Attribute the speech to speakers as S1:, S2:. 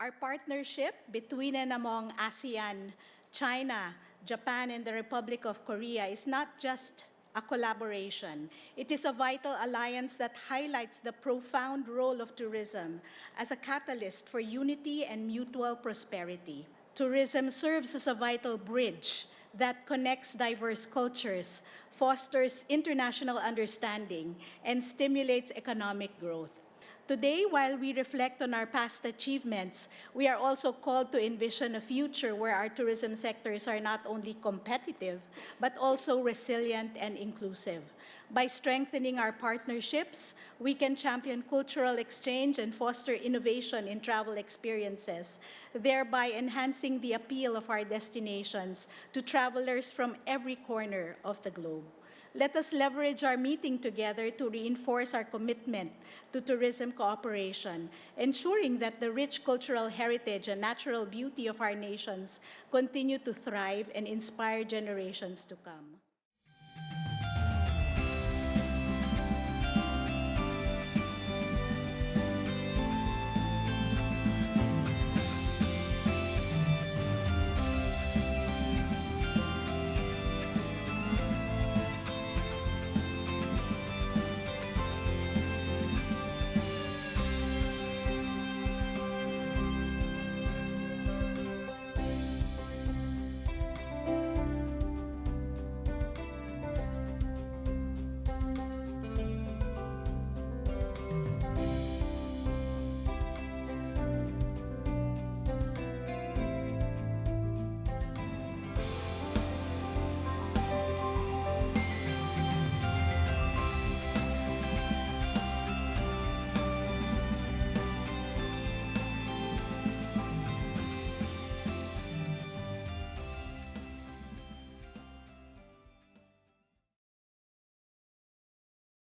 S1: Our partnership between and among ASEAN, China, Japan, and the Republic of Korea is not just a collaboration. It is a vital alliance that highlights the profound role of tourism as a catalyst for unity and mutual prosperity. Tourism serves as a vital bridge that connects diverse cultures, fosters international understanding, and stimulates economic growth. Today, while we reflect on our past achievements, we are also called to envision a future where our tourism sectors are not only competitive, but also resilient and inclusive. By strengthening our partnerships, we can champion cultural exchange and foster innovation in travel experiences, thereby enhancing the appeal of our destinations to travelers from every corner of the globe. Let us leverage our meeting together to reinforce our commitment to tourism cooperation, ensuring that the rich cultural heritage and natural beauty of our nations continue to thrive and inspire generations to come.